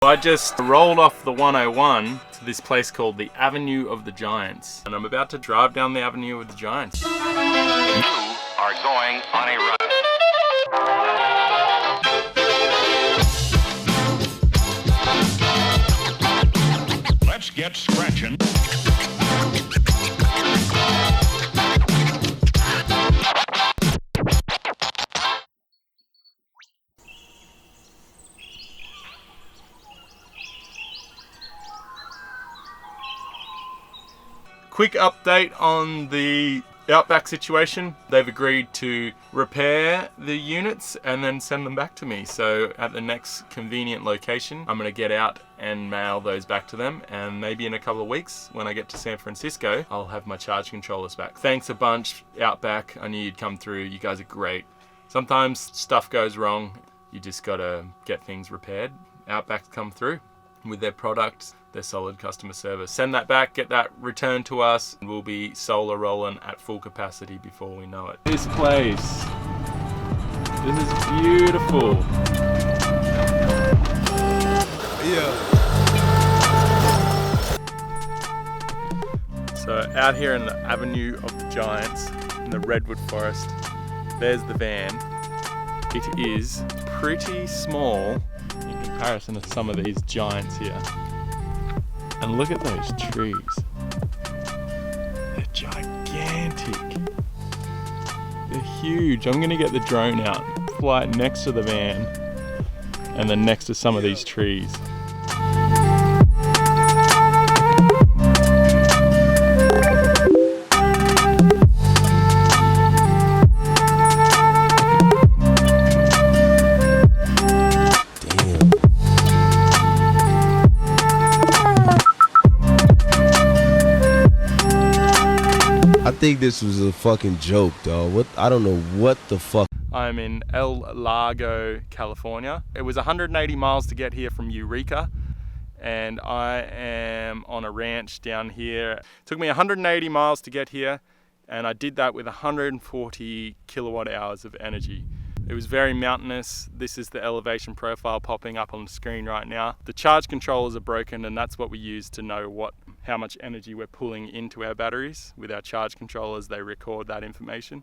I just rolled off the 101 to this place called the Avenue of the Giants, and I'm about to drive down the Avenue of the Giants. You are going on a run. Let's get scratching. Quick update on the Outback situation. They've agreed to repair the units and then send them back to me. So at the next convenient location, I'm gonna get out and mail those back to them. And maybe in a couple of weeks, when I get to San Francisco, I'll have my charge controllers back. Thanks a bunch, Outback. I knew you'd come through. You guys are great. Sometimes stuff goes wrong. You just gotta get things repaired. Outback's come through with their products. Their solid customer service. Send that back, get that returned to us, and we'll be solar rolling at full capacity before we know it. This place, this is beautiful. Yeah. So out here in the Avenue of the Giants, in the Redwood forest, there's the van. It is pretty small in comparison to some of these giants here. And look at those trees. They're gigantic. They're huge. I'm gonna get the drone out, fly it next to the van, and then next to some of these trees. I think this was a fucking joke, dog. I don't know what the fuck. I'm in El Lago, California. It was 180 miles to get here from Eureka, and I am on a ranch down here. It took me 180 miles to get here, and I did that with 140 kilowatt hours of energy. It was very mountainous. This is the elevation profile popping up on the screen right now. The charge controllers are broken, and that's what we use to know how much energy we're pulling into our batteries. With our charge controllers, they record that information.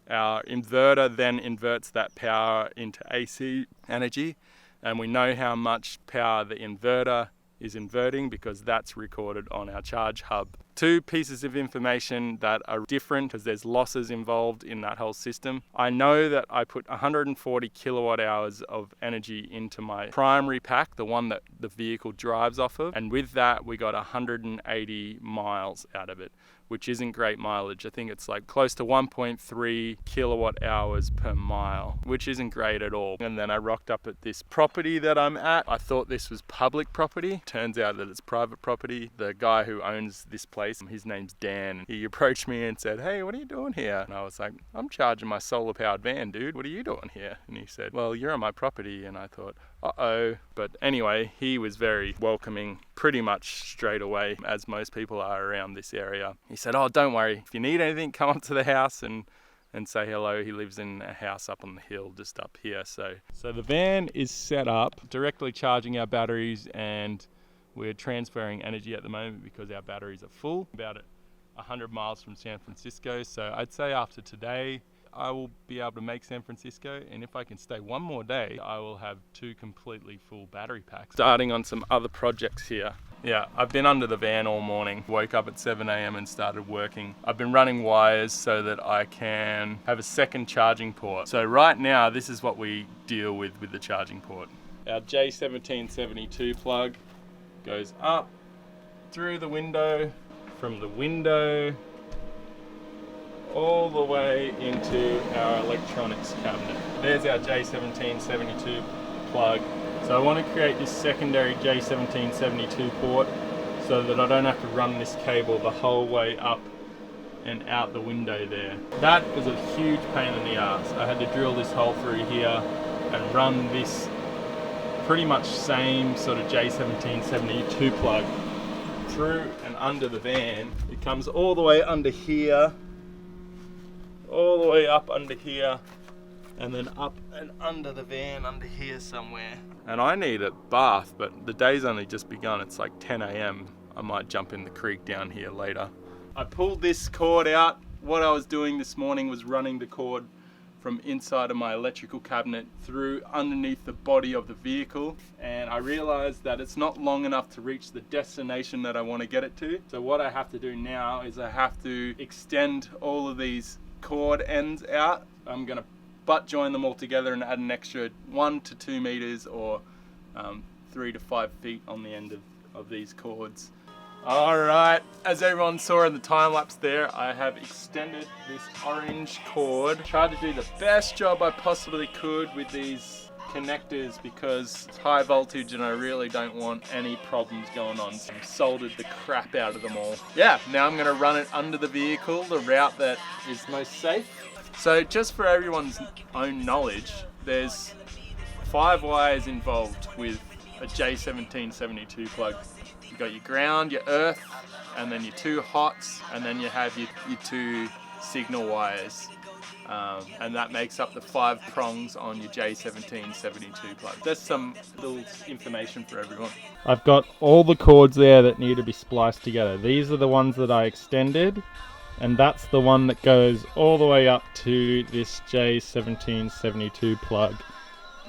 Our inverter then inverts that power into AC energy, and we know how much power the inverter is inverting because that's recorded on our charge hub. Two pieces of information that are different because there's losses involved in that whole system. I know that I put 140 kilowatt hours of energy into my primary pack, the one that the vehicle drives off of, and with that we got 180 miles out of it, which isn't great mileage. I think it's like close to 1.3 kilowatt hours per mile, which isn't great at all. And then I rocked up at this property that I'm at. I thought this was public property. Turns out that it's private property. The guy who owns this place, his name's Dan. He approached me and said, "Hey, what are you doing here?" And I was like, "I'm charging my solar powered van, dude. What are you doing here?" And he said, "Well, you're on my property." And I thought, uh-oh. But anyway, he was very welcoming pretty much straight away, as most people are around this area. He said, "Oh, don't worry. If you need anything, come up to the house and say hello." He lives in a house up on the hill just up here. So the van is set up, directly charging our batteries, and we're transferring energy at the moment because our batteries are full, about 100 miles from San Francisco. So I'd say after today, I will be able to make San Francisco, and if I can stay one more day, I will have 2 completely full battery packs. Starting on some other projects here. Yeah, I've been under the van all morning. Woke up at 7 a.m. and started working. I've been running wires so that I can have a second charging port. So right now, this is what we deal with the charging port. Our J1772 plug goes up through the window, from the window all the way into our electronics cabinet. There's our J1772 plug. So I want to create this secondary J1772 port so that I don't have to run this cable the whole way up and out the window there. That was a huge pain in the ass. I had to drill this hole through here and run this pretty much same sort of J1772 plug through and under the van. It comes all the way under here, all the way up under here, and then up and under the van, under here somewhere. And I need a bath, but the day's only just begun. It's like 10 a.m. I might jump in the creek down here later. I pulled this cord out. What I was doing this morning was running the cord from inside of my electrical cabinet through underneath the body of the vehicle, and I realized that it's not long enough to reach the destination that I want to get it to. So what I have to do now is I have to extend all of these cord ends out. I'm going to butt join them all together and add an extra 1 to 2 meters or 3 to 5 feet on the end of these cords. Alright, as everyone saw in the time lapse there, I have extended this orange cord. Tried to do the best job I possibly could with these connectors because it's high voltage and I really don't want any problems going on. So I soldered the crap out of them all. Yeah, now I'm going to run it under the vehicle, the route that is most safe. So just for everyone's own knowledge, there's 5 wires involved with a J1772 plug. You've got your ground, your earth, and then your 2 hots, and then you have your 2 signal wires. And that makes up the 5 prongs on your J1772 plug. Just some little information for everyone. I've got all the cords there that need to be spliced together. These are the ones that I extended, and that's the one that goes all the way up to this J1772 plug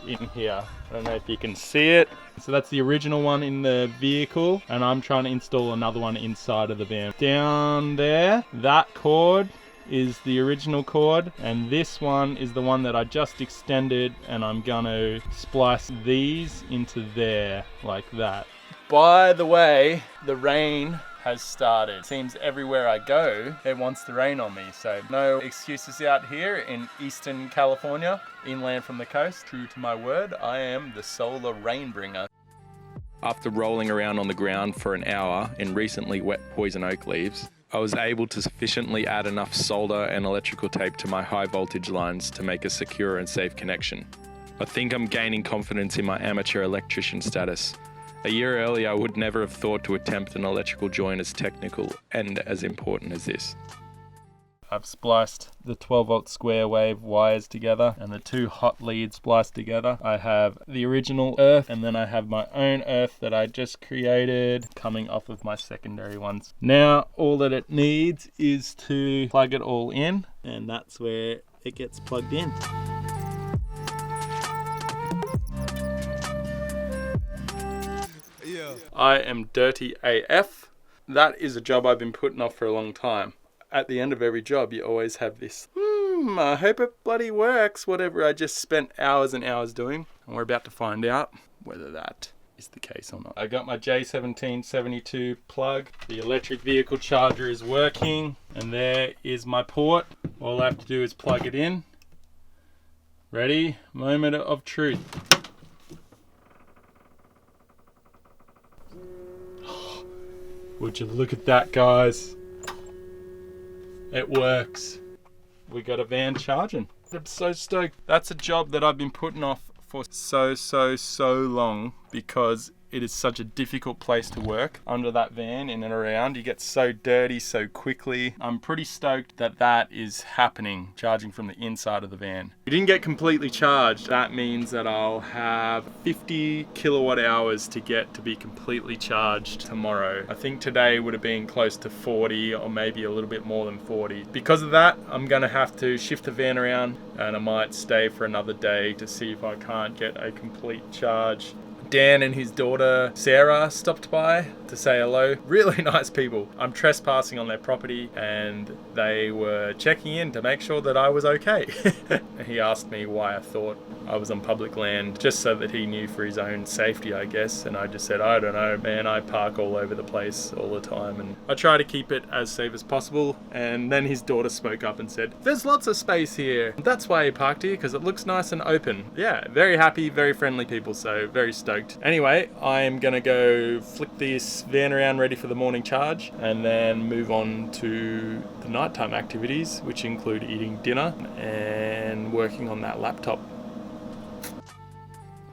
in here. I don't know if you can see it. So that's the original one in the vehicle, and I'm trying to install another one inside of the van. Down there, that cord is the original cord, and this one is the one that I just extended, and I'm gonna splice these into there like that. By the way, the rain has started. Seems everywhere I go, it wants to rain on me. So no excuses out here in Eastern California, inland from the coast. True to my word, I am the solar rain bringer. After rolling around on the ground for an hour in recently wet poison oak leaves, I was able to sufficiently add enough solder and electrical tape to my high voltage lines to make a secure and safe connection. I think I'm gaining confidence in my amateur electrician status. A year earlier, I would never have thought to attempt an electrical joint as technical and as important as this. I've spliced the 12 volt square wave wires together and the 2 hot leads spliced together. I have the original earth, and then I have my own earth that I just created coming off of my secondary ones. Now all that it needs is to plug it all in, and that's where it gets plugged in. I am dirty AF. That is a job I've been putting off for a long time. At the end of every job, you always have this, I hope it bloody works, whatever I just spent hours and hours doing. And we're about to find out whether that is the case or not. I got my J1772 plug. The electric vehicle charger is working, and there is my port. All I have to do is plug it in. Ready? Moment of truth. Would you look at that, guys? It works. We got a van charging. I'm so stoked. That's a job that I've been putting off for so long because it is such a difficult place to work under that van, in and around. You get so dirty so quickly. I'm pretty stoked that that is happening, charging from the inside of the van. We didn't get completely charged. That means that I'll have 50 kilowatt hours to get to be completely charged tomorrow. I think today would have been close to 40 or maybe a little bit more than 40. Because of that, I'm gonna have to shift the van around, and I might stay for another day to see if I can't get a complete charge. Dan and his daughter Sarah stopped by to say hello. Really nice people. I'm trespassing on their property, and they were checking in to make sure that I was okay. He asked me why I thought I was on public land, just so that he knew for his own safety, I guess. And I just said, I don't know, man, I park all over the place all the time, and I try to keep it as safe as possible. And then his daughter spoke up and said, there's lots of space here. That's why he parked here, because it looks nice and open. Yeah, very happy, very friendly people, so very stoked. Anyway, I'm gonna go flick this van around ready for the morning charge, and then move on to the nighttime activities, which include eating dinner and working on that laptop.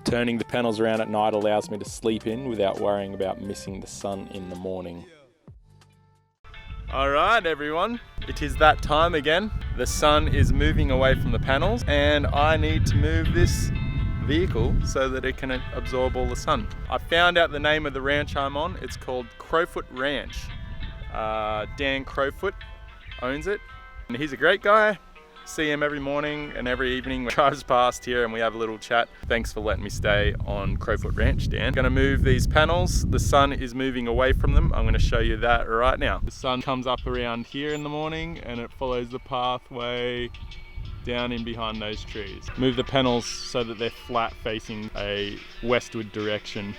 Turning the panels around at night allows me to sleep in without worrying about missing the sun in the morning. All right, everyone, it is that time again. The sun is moving away from the panels and I need to move this vehicle so that it can absorb all the sun. I found out the name of the ranch I'm on. It's called Crowfoot Ranch. Dan Crowfoot owns it and he's a great guy. See him every morning and every evening when he drives past here and we have a little chat. Thanks for letting me stay on Crowfoot Ranch, Dan. I'm gonna move these panels. The sun is moving away from them. I'm gonna show you that right now. The sun comes up around here in the morning and it follows the pathway down in behind those trees. Move the panels so that they're flat facing a westward direction.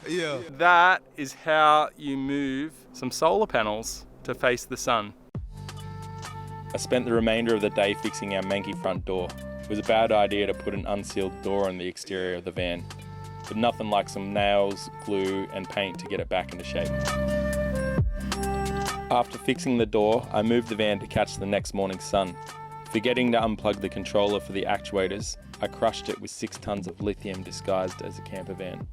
Yeah. That is how you move some solar panels to face the sun. I spent the remainder of the day fixing our manky front door. It was a bad idea to put an unsealed door on the exterior of the van, but nothing like some nails, glue and paint to get it back into shape. After fixing the door, I moved the van to catch the next morning's sun. Forgetting to unplug the controller for the actuators, I crushed it with 6 tons of lithium disguised as a camper van.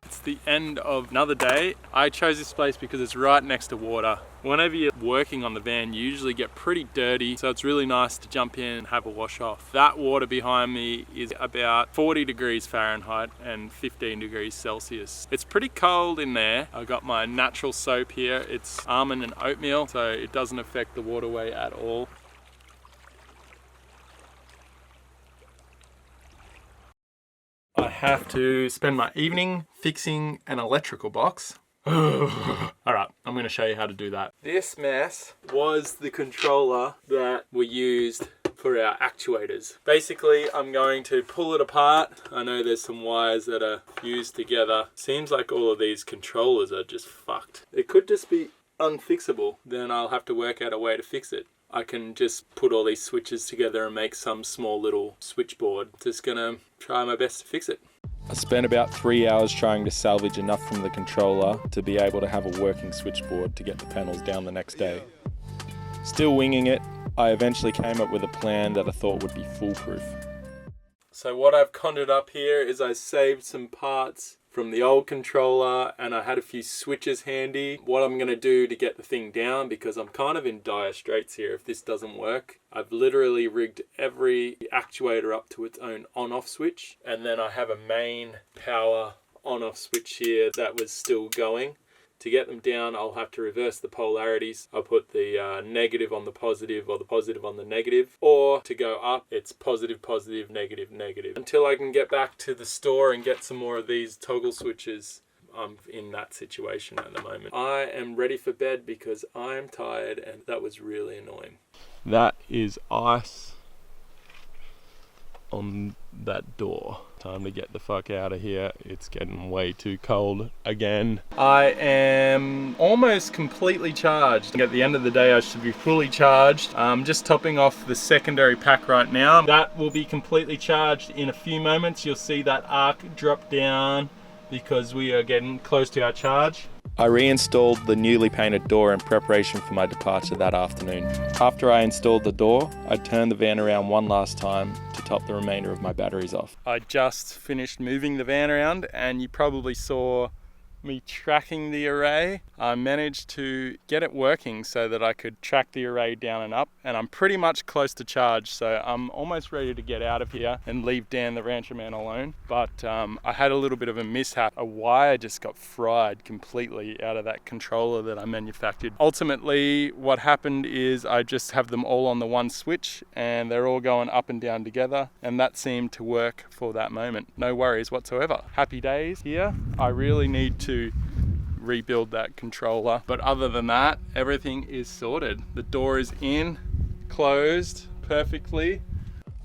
It's the end of another day. I chose this place because it's right next to water. Whenever you're working on the van, you usually get pretty dirty, so it's really nice to jump in and have a wash off. That water behind me is about 40 degrees Fahrenheit and 15 degrees Celsius. It's pretty cold in there. I've got my natural soap here. It's almond and oatmeal, so it doesn't affect the waterway at all. I have to spend my evening fixing an electrical box. Alright, I'm going to show you how to do that. This mess was the controller that we used for our actuators. Basically, I'm going to pull it apart. I know there's some wires that are fused together. Seems like all of these controllers are just fucked. It could just be unfixable. Then I'll have to work out a way to fix it. I can just put all these switches together and make some small little switchboard. Just gonna try my best to fix it. I spent about 3 hours trying to salvage enough from the controller to be able to have a working switchboard to get the panels down the next day. Still winging it, I eventually came up with a plan that I thought would be foolproof. So what I've conjured up here is I saved some parts from the old controller and I had a few switches handy. What I'm gonna do to get the thing down, because I'm kind of in dire straits here if this doesn't work, I've literally rigged every actuator up to its own on-off switch, and then I have a main power on-off switch here that was still going. To get them down, I'll have to reverse the polarities. I'll put the negative on the positive or the positive on the negative. Or to go up, it's positive, positive, negative, negative. Until I can get back to the store and get some more of these toggle switches, I'm in that situation at the moment. I am ready for bed because I'm tired and that was really annoying. That is ice on that door. Time to get the fuck out of here. It's getting way too cold again. I am almost completely charged. At the end of the day, I should be fully charged. I'm just topping off the secondary pack right now. That will be completely charged in a few moments. You'll see that arc drop down because we are getting close to our charge. I reinstalled the newly painted door in preparation for my departure that afternoon. After I installed the door, I turned the van around one last time to top the remainder of my batteries off. I just finished moving the van around and you probably saw me tracking the array. I managed to get it working so that I could track the array down and up, and I'm pretty much close to charge, so I'm almost ready to get out of here and leave Dan the rancher man alone. But I had a little bit of a mishap. A wire just got fried completely out of that controller that I manufactured. Ultimately, what happened is I just have them all on the one switch and they're all going up and down together, and that seemed to work for that moment. No worries whatsoever. Happy days here. I really need to rebuild that controller, but other than that, everything is sorted. The door is in, closed perfectly.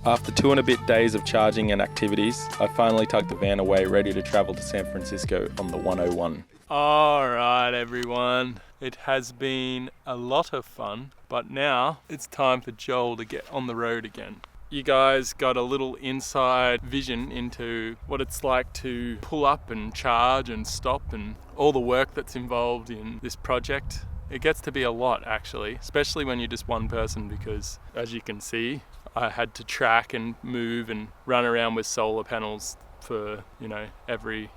After 2 and a bit days of charging and activities, I finally tucked the van away, ready to travel to San Francisco on the 101. All right, everyone. It has been a lot of fun, but now it's time for Joel to get on the road again. You guys got a little inside vision into what it's like to pull up and charge and stop and all the work that's involved in this project. It gets to be a lot, actually, especially when you're just one person, because as you can see, I had to track and move and run around with solar panels for,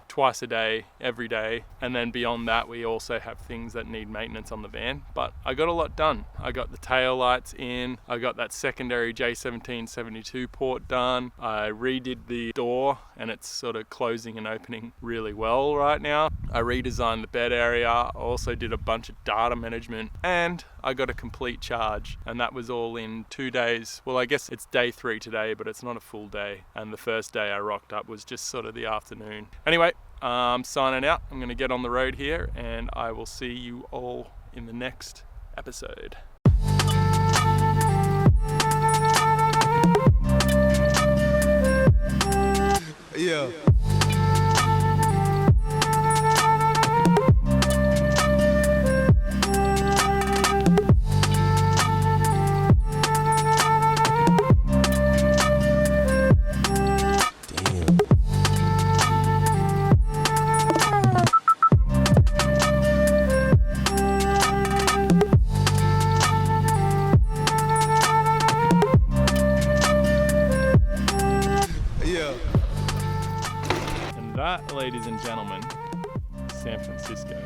twice a day, every day. And then beyond that, we also have things that need maintenance on the van. But I got a lot done. I got the tail lights in. I got that secondary J1772 port done. I redid the door and it's sort of closing and opening really well right now. I redesigned the bed area. I also did a bunch of data management and I got a complete charge, and that was all in 2 days. Well, I guess it's day 3 today, but it's not a full day. And the first day I rocked up was just sort of the afternoon. Anyway, I'm signing out. I'm going to get on the road here, and I will see you all in the next episode. Yeah. And that, ladies and gentlemen, San Francisco.